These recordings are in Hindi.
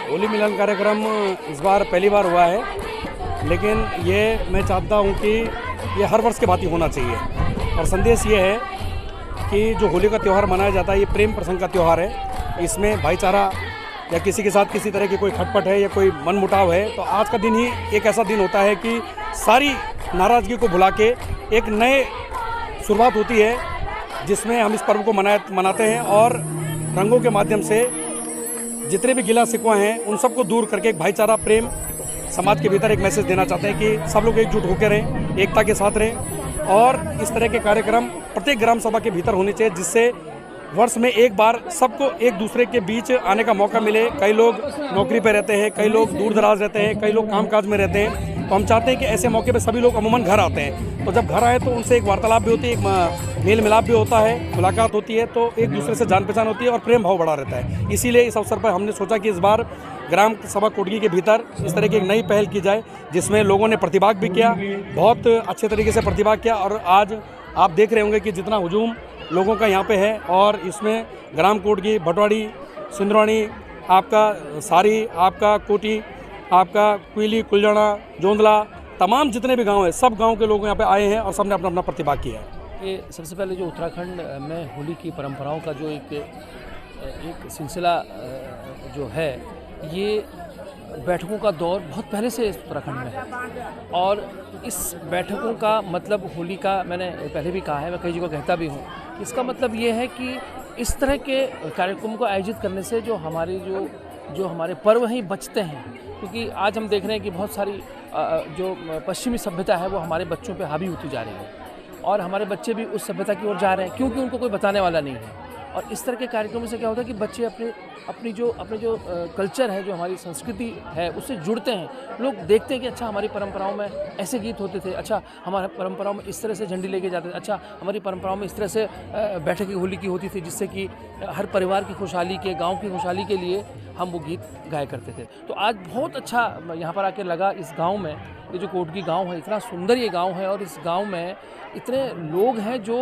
होली मिलन कार्यक्रम इस बार पहली बार हुआ है, लेकिन ये मैं चाहता हूँ कि ये हर वर्ष के भांति होना चाहिए। और संदेश ये है कि जो होली का त्यौहार मनाया जाता है ये प्रेम प्रसंग का त्यौहार है। इसमें भाईचारा या किसी के साथ किसी तरह की कोई खटपट है या कोई मनमुटाव है तो आज का दिन ही एक ऐसा दिन होता है कि सारी नाराज़गी को भुला के एक नए शुरुआत होती है, जिसमें हम इस पर्व को मनाते हैं और रंगों के माध्यम से जितने भी गिला शिकवा हैं उन सबको दूर करके एक भाईचारा प्रेम समाज के भीतर एक मैसेज देना चाहते हैं कि सब लोग एकजुट होकर रहें, एकता के साथ रहें। और इस तरह के कार्यक्रम प्रत्येक ग्राम सभा के भीतर होने चाहिए, जिससे वर्ष में एक बार सबको एक दूसरे के बीच आने का मौका मिले। कई लोग नौकरी पर रहते हैं, कई लोग दूर दराज रहते हैं, कई लोग कामकाज में रहते हैं, तो हम चाहते हैं कि ऐसे मौके पे सभी लोग अमूमन घर आते हैं। तो जब घर आए तो उनसे एक वार्तालाप भी होती है, एक मेल मिलाप भी होता है, मुलाकात होती है, तो एक दूसरे से जान पहचान होती है और प्रेम भाव बढ़ा रहता है। इसीलिए इस अवसर पर हमने सोचा कि इस बार ग्राम सभा कोटगी के भीतर इस तरह की एक नई पहल की जाए, जिसमें लोगों ने प्रतिभाग भी किया, बहुत अच्छे तरीके से प्रतिभाग किया। और आज आप देख रहे होंगे कि जितना हुजूम लोगों का यहाँ पे है, और इसमें ग्राम कोटगी, भटवाड़ी, सिंधराणी, आपका सारी, आपका कोटी, आपका कुइली, कुलजाना, जोंदला, तमाम जितने भी गांव हैं सब गांव के लोग यहाँ पे आए हैं और सबने अपना अपना प्रतिभाग किया है। ये सबसे पहले जो उत्तराखंड में होली की परंपराओं का जो एक सिलसिला जो है, ये बैठकों का दौर बहुत पहले से उत्तराखंड में है। और इस बैठकों का मतलब होली का मैंने पहले भी कहा है, मैं कई जगह कहता भी हूँ, इसका मतलब ये है कि इस तरह के कार्यक्रम को आयोजित करने से जो हमारे पर्व हैं बचते हैं। क्योंकि आज हम देख रहे हैं कि बहुत सारी जो पश्चिमी सभ्यता है वो हमारे बच्चों पे हावी होती जा रही है, और हमारे बच्चे भी उस सभ्यता की ओर जा रहे हैं क्योंकि उनको कोई बताने वाला नहीं है। और इस तरह के कार्यक्रमों से क्या होता है कि बच्चे अपने जो कल्चर है, जो हमारी संस्कृति है, उससे जुड़ते हैं। लोग देखते हैं कि अच्छा हमारी परंपराओं में ऐसे गीत होते थे, अच्छा हमारे परंपराओं में इस तरह से झंडी लेके जाते थे, अच्छा हमारी परंपराओं में इस तरह से बैठक होली की होती थी, जिससे कि हर परिवार की खुशहाली के, गाँव की खुशहाली के लिए हम वो गीत गाया करते थे। तो आज बहुत अच्छा यहाँ पर आके लगा इस गाँव में। ये जो कोटगी गांव है, इतना सुंदर ये गांव है, और इस गांव में इतने लोग हैं जो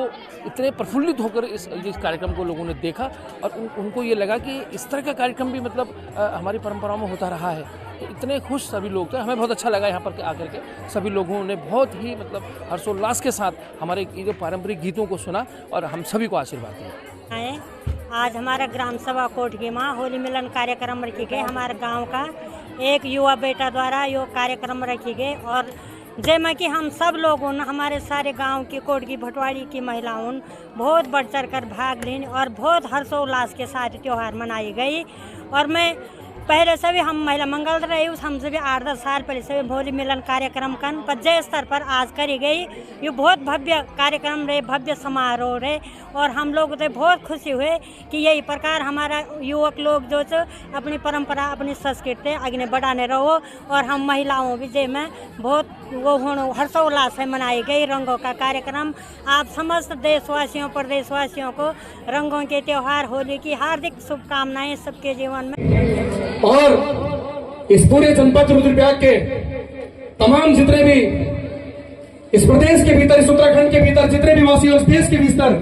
इतने प्रफुल्लित होकर इस कार्यक्रम को लोगों ने देखा, और उनको ये लगा कि इस तरह का कार्यक्रम भी मतलब हमारी परंपराओं में होता रहा है। तो इतने खुश सभी लोग थे, हमें बहुत अच्छा लगा यहाँ पर आकर के। सभी लोगों ने बहुत ही मतलब हर्षोल्लास के साथ हमारे ये जो पारंपरिक गीतों को सुना और हम सभी को आशीर्वाद दिया। आज हमारा ग्राम सभा कोटगी में होली मिलन कार्यक्रम रखी गए। हमारे गांव का एक युवा बेटा द्वारा यो कार्यक्रम रखी गए, और जैसे कि हम सब लोगों ने, हमारे सारे गांव की, कोटगी भटवाड़ी की महिलाओं बहुत बढ़ चढ़ कर भाग लेने और बहुत हर्षोल्लास के साथ त्यौहार मनाई गई। और मैं पहले से भी हम महिला मंगल रही, हमसे भी 8-10 साल पहले से भी होली मिलन कार्यक्रम कन पर जय स्तर पर आज करी गई। ये बहुत भव्य कार्यक्रम रहे, भव्य समारोह रहे, और हम लोग तो बहुत खुशी हुए कि यही प्रकार हमारा युवक लोग जो अपनी परंपरा, अपनी संस्कृति आगे बढ़ाने रहो। और हम महिलाओं भी जय में बहुत वो हर्षोल्लास से मनाई गई रंगों का कार्यक्रम। आप समस्त देशवासियों, प्रदेशवासियों को रंगों के त्यौहार होली की हार्दिक शुभकामनाएं सबके जीवन में। और इस पूरे जनपद रुद्रप्रयाग के तमाम जितने भी इस प्रदेश के भीतर, इस उत्तराखंड के भीतर जितने भी वासी हैं, इस देश के भीतर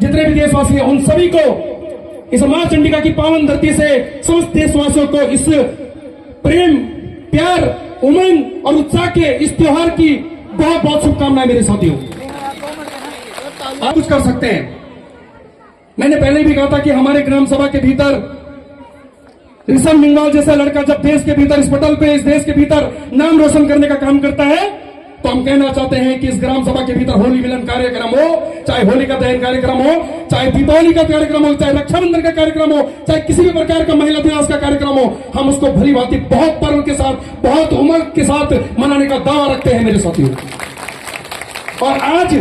जितने भी देशवासी हैं, उन सभी को इस मां चंडिका की पावन धरती से समस्त देशवासियों को इस प्रेम, प्यार, उमंग और उत्साह के इस त्योहार की बहुत बहुत शुभकामनाएं मेरे साथियों। आप कुछ कर सकते हैं। मैंने पहले भी कहा था कि हमारे ग्राम सभा के भीतर ऋषभ मिंगाल जैसा लड़का जब देश के भीतर, इस पटल पे, इस देश के भीतर नाम रोशन करने का काम करता है, तो हम कहना चाहते हैं कि इस ग्राम सभा के भीतर होली मिलन कार्यक्रम हो, चाहे होली का दहन कार्यक्रम हो, चाहे दीपावली का कार्यक्रम हो, चाहे रक्षाबंधन का कार्यक्रम हो, चाहे किसी भी प्रकार का महिला दिवस का कार्यक्रम हो, हम उसको भली भांति बहुत पर्व के साथ, बहुत उमंग के साथ मनाने का दावा रखते हैं मेरे साथियों। और आज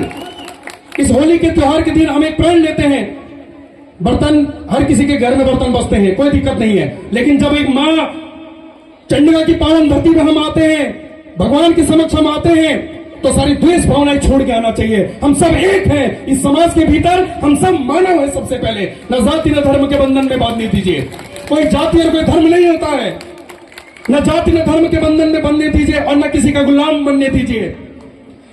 इस होली के त्योहार के दिन हम एक प्रण लेते हैं बर्तन हर किसी के घर में बर्तन बसते हैं, कोई दिक्कत नहीं है, लेकिन जब एक माँ चंडिका की पावन धरती पर हम आते हैं, भगवान के समक्ष हम आते हैं, तो सारी द्वेष भावनाएं छोड़ के आना चाहिए। हम सब एक हैं, इस समाज के भीतर हम सब मानव हैं। सबसे पहले न जाति न धर्म के बंधन में बांधने दीजिए, कोई जाति और कोई धर्म नहीं होता है, न जाति न धर्म के बंधन में बनने दीजिए और न किसी का गुलाम बनने दीजिए,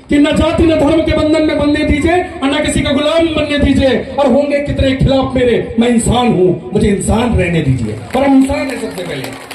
कि न जाति न धर्म के बंधन में बनने दीजिए और न किसी का गुलाम बनने दीजिए। और होंगे कितने खिलाफ मेरे, मैं इंसान हूं, मुझे इंसान रहने दीजिए, और हम इंसान है सबसे पहले।